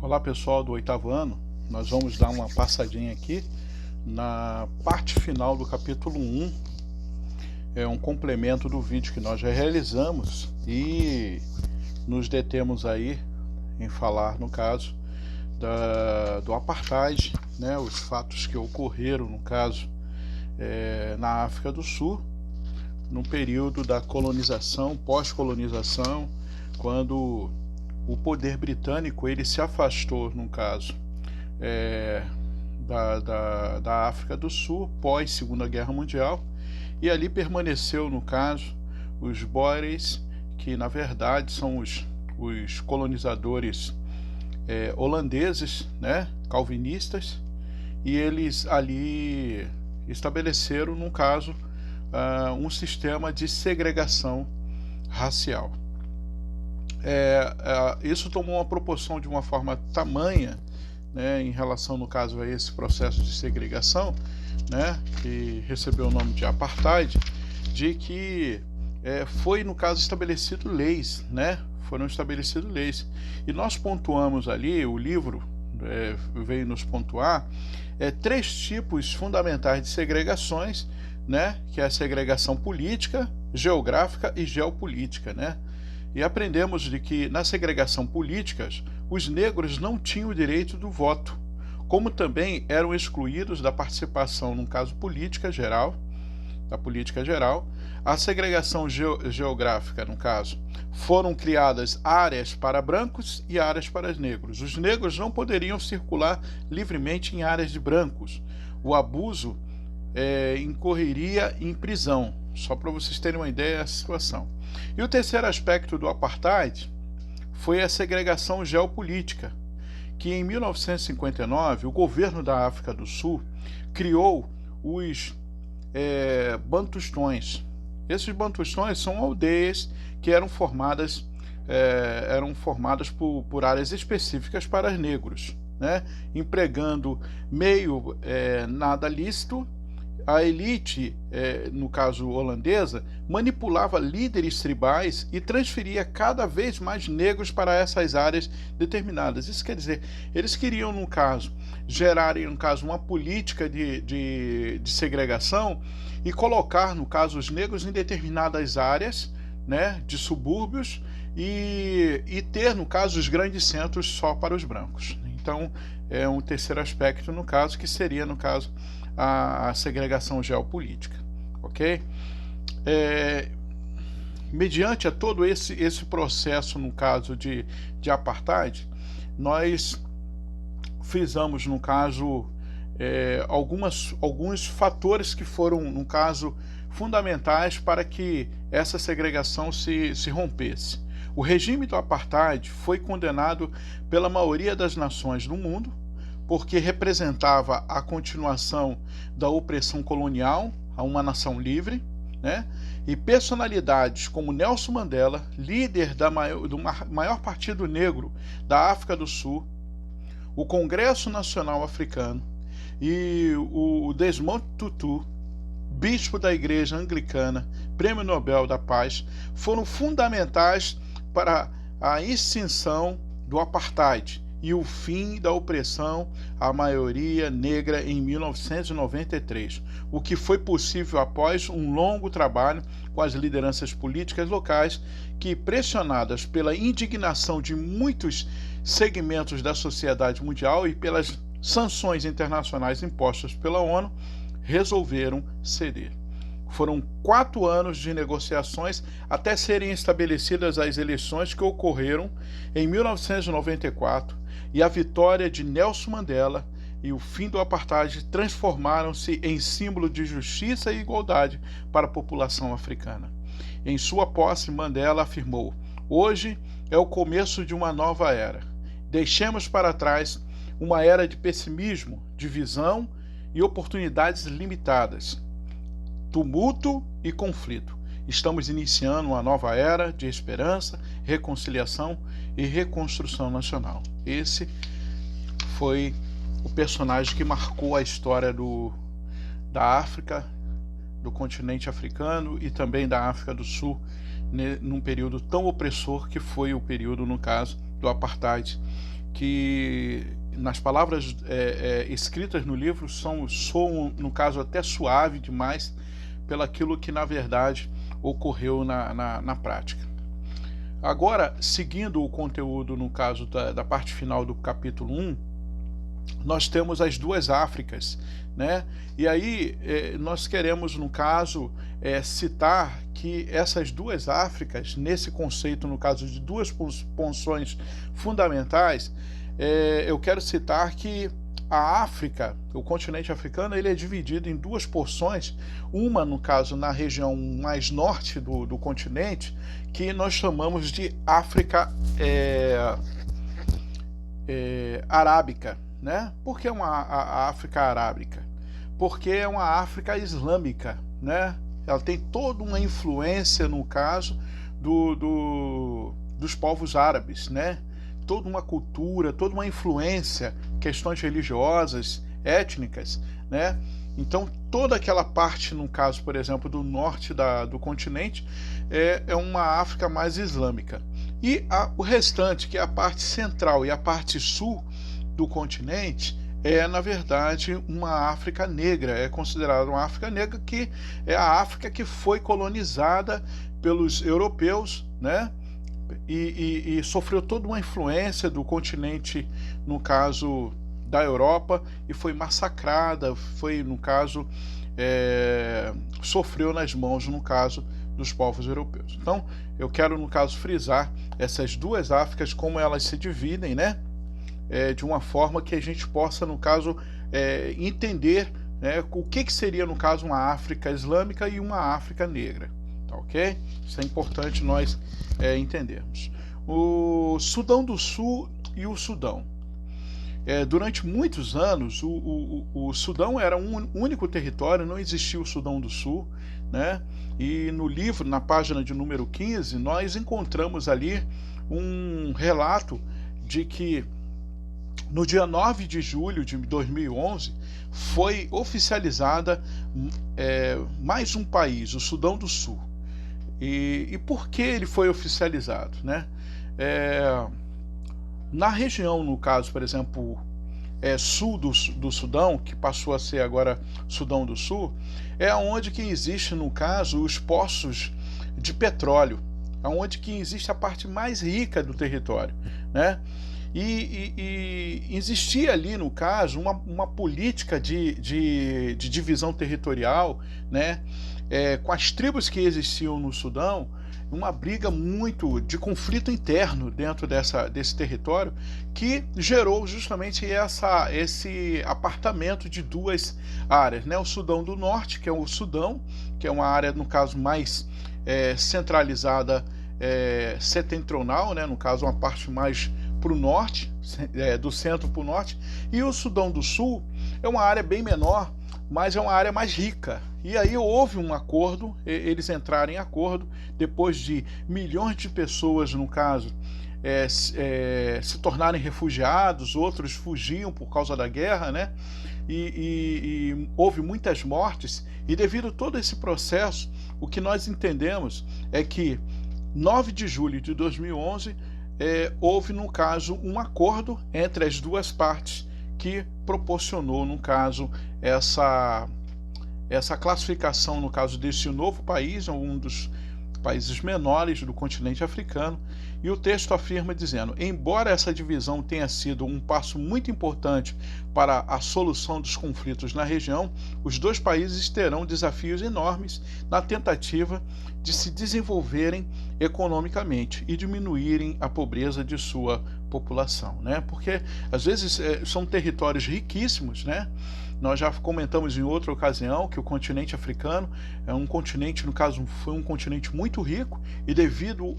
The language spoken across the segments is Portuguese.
Olá pessoal do oitavo ano, nós vamos dar uma passadinha aqui na parte final do capítulo 1, é um complemento do vídeo que nós já realizamos e nos detemos aí em falar no caso do apartheid, né, os fatos que ocorreram no caso na África do Sul, no período da colonização, pós-colonização, quando o poder britânico ele se afastou, no caso, da África do Sul, pós Segunda Guerra Mundial, e ali permaneceu, no caso, os Boeres, que na verdade são os colonizadores holandeses, né, calvinistas, e eles ali estabeleceram, no caso, um sistema de segregação racial. Isso tomou uma proporção de uma forma tamanha, né, em relação, no caso, a esse processo de segregação, né, que recebeu o nome de apartheid, de que foi, no caso, estabelecido leis, né, foram estabelecidas leis. E nós pontuamos ali, o livro veio nos pontuar, três tipos fundamentais de segregações, né, que é a segregação política, geográfica e geopolítica, né. E aprendemos de que, na segregação política, os negros não tinham o direito do voto, como também eram excluídos da participação, no caso, política geral. A segregação geográfica, no caso, foram criadas áreas para brancos e áreas para negros. Os negros não poderiam circular livremente em áreas de brancos. O abuso incorreria em prisão, só para vocês terem uma ideia da situação. E o terceiro aspecto do apartheid foi a segregação geopolítica, que em 1959 o governo da África do Sul criou os bantustões. Esses bantustões são aldeias que eram formadas por áreas específicas para negros, né, empregando meio nada lícito. A elite, no caso holandesa, manipulava líderes tribais e transferia cada vez mais negros para essas áreas determinadas. Isso quer dizer, eles queriam, no caso, gerarem, no caso, uma política de segregação e colocar, no caso, os negros em determinadas áreas, né, de subúrbios e ter, no caso, os grandes centros só para os brancos. Então, é um terceiro aspecto, no caso, que seria, no caso, a segregação geopolítica, ok? Mediante a todo esse processo, no caso de apartheid, nós frisamos, no caso, alguns fatores que foram, no caso, fundamentais para que essa segregação se rompesse. O regime do apartheid foi condenado pela maioria das nações do mundo, porque representava a continuação da opressão colonial a uma nação livre, né? E personalidades como Nelson Mandela, líder do maior partido negro da África do Sul, o Congresso Nacional Africano e o Desmond Tutu, bispo da Igreja Anglicana, Prêmio Nobel da Paz, foram fundamentais para a extinção do apartheid e o fim da opressão à maioria negra em 1993, o que foi possível após um longo trabalho com as lideranças políticas locais que, pressionadas pela indignação de muitos segmentos da sociedade mundial e pelas sanções internacionais impostas pela ONU, resolveram ceder. Foram 4 anos de negociações até serem estabelecidas as eleições que ocorreram em 1994 e a vitória de Nelson Mandela e o fim do apartheid transformaram-se em símbolo de justiça e igualdade para a população africana. Em sua posse, Mandela afirmou: "Hoje é o começo de uma nova era. Deixemos para trás uma era de pessimismo, divisão e oportunidades limitadas, tumulto e conflito. Estamos iniciando uma nova era de esperança, reconciliação e reconstrução nacional." Esse foi o personagem que marcou a história da África, do continente africano e também da África do Sul, num período tão opressor que foi o período, no caso, do apartheid, que que nas palavras escritas no livro soam, no caso, até suave demais pelaquilo que na verdade ocorreu na prática. Agora, seguindo o conteúdo, no caso da parte final do capítulo 1, nós temos as duas Áfricas, né? E aí nós queremos, no caso, citar que essas duas Áfricas, nesse conceito, no caso de duas porções fundamentais, eu quero citar que a África, o continente africano, ele é dividido em duas porções, uma, no caso, na região mais norte do continente, que nós chamamos de África arábica, né? Por que a África arábica? Porque é uma África islâmica, né? Ela tem toda uma influência, no caso, dos povos árabes, né? Toda uma cultura, toda uma influência, questões religiosas, étnicas, né? Então, toda aquela parte, no caso, por exemplo, do norte do continente, é uma África mais islâmica. E o restante, que é a parte central e a parte sul do continente, na verdade, uma África negra, é considerada uma África negra, que é a África que foi colonizada pelos europeus, né? E sofreu toda uma influência do continente, no caso da Europa, e foi massacrada, foi, no caso, sofreu nas mãos, no caso, dos povos europeus. Então, eu quero, no caso, frisar essas duas Áfricas, como elas se dividem, né? De uma forma que a gente possa, no caso, entender, né, o que seria, no caso, uma África islâmica e uma África negra. Tá, ok? Isso é importante nós entendermos. O Sudão do Sul e o Sudão. Durante muitos anos, o Sudão era um único território, não existia o Sudão do Sul, né? E no livro, na página de número 15, nós encontramos ali um relato de que no dia 9 de julho de 2011 foi oficializada mais um país, o Sudão do Sul. E por que ele foi oficializado, né? Na região, no caso, por exemplo, sul do Sudão, que passou a ser agora Sudão do Sul, é onde que existe, no caso, os poços de petróleo, onde que existe a parte mais rica do território, né? E existia ali, no caso, uma política de divisão territorial, né? Com as tribos que existiam no Sudão, uma briga muito de conflito interno dentro desse território, que gerou justamente esse apartamento de duas áreas, né? O Sudão do Norte, que é o Sudão, que é uma área, no caso, mais centralizada, setentrional, né? No caso, uma parte mais para o norte, do centro para o norte, e o Sudão do Sul é uma área bem menor, mas é uma área mais rica. E aí houve um acordo, eles entraram em acordo, depois de milhões de pessoas, no caso, se tornarem refugiados, outros fugiam por causa da guerra, né? E houve muitas mortes, e devido a todo esse processo, o que nós entendemos é que 9 de julho de 2011, houve, no caso, um acordo entre as duas partes que proporcionou, no caso, essa classificação, no caso desse novo país, um dos países menores do continente africano. E o texto afirma dizendo: embora essa divisão tenha sido um passo muito importante para a solução dos conflitos na região, os dois países terão desafios enormes na tentativa de se desenvolverem economicamente e diminuírem a pobreza de sua população, né? Porque às vezes são territórios riquíssimos, né? Nós já comentamos em outra ocasião que o continente africano é um continente, no caso, foi um continente muito rico, e devido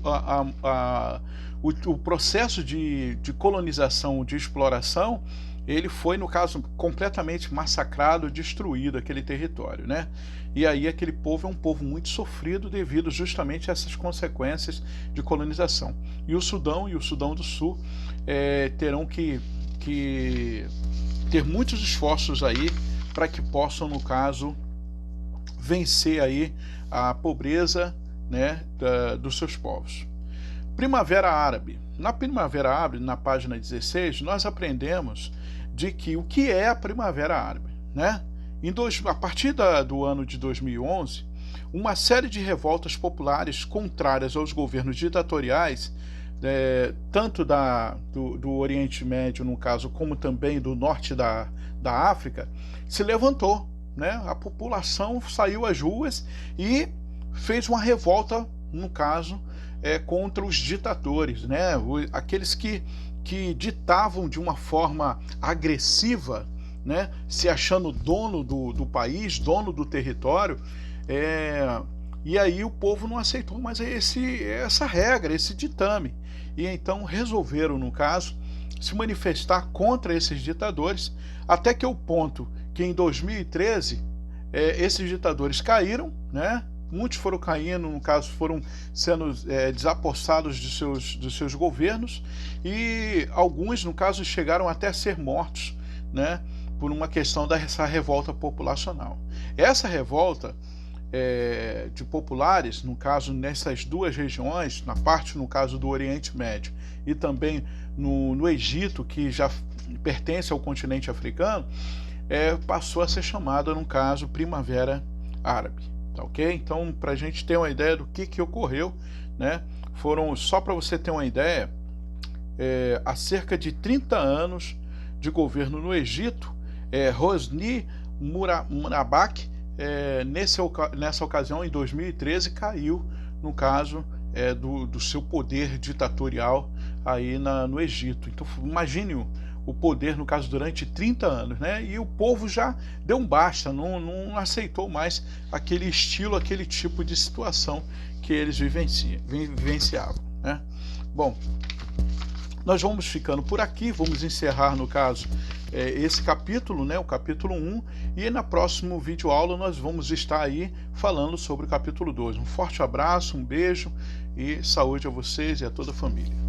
o processo de colonização, de exploração, ele foi, no caso, completamente massacrado, destruído aquele território, né? E aí aquele povo é um povo muito sofrido devido justamente a essas consequências de colonização. E o Sudão e o Sudão do Sul terão que ter muitos esforços aí para que possam, no caso, vencer aí a pobreza, né, dos seus povos. Primavera Árabe. Na Primavera Árabe, na página 16, nós aprendemos de que o que é a Primavera Árabe, né? A partir do ano de 2011, uma série de revoltas populares contrárias aos governos ditatoriais, tanto do Oriente Médio, no caso, como também do norte da África, se levantou, né? A população saiu às ruas e fez uma revolta, no caso, contra os ditadores, né? Aqueles que ditavam de uma forma agressiva, né? Se achando dono do país, dono do território, e aí o povo não aceitou mais essa regra, esse ditame, e então resolveram, no caso, se manifestar contra esses ditadores, até que o ponto que em 2013 esses ditadores caíram, né? Muitos foram caindo, no caso, foram sendo desapossados dos seus governos, e alguns, no caso, chegaram até a ser mortos, né, por uma questão dessa revolta populacional. Essa revolta de populares, no caso, nessas duas regiões, na parte, no caso, do Oriente Médio e também no Egito, que já pertence ao continente africano, passou a ser chamada, no caso, Primavera Árabe. Tá, ok? Então, para a gente ter uma ideia do que ocorreu, né? Só para você ter uma ideia, há cerca de 30 anos de governo no Egito, Hosni Mubarak, nessa ocasião, em 2013, caiu, no caso, do seu poder ditatorial aí no Egito. Então, imagine o poder, no caso, durante 30 anos, né? E o povo já deu um basta, não aceitou mais aquele estilo, aquele tipo de situação que eles vivenciavam, né? Bom, nós vamos ficando por aqui, vamos encerrar, no caso, esse capítulo, né? O capítulo 1, e na próxima videoaula nós vamos estar aí falando sobre o capítulo 2. Um forte abraço, um beijo e saúde a vocês e a toda a família.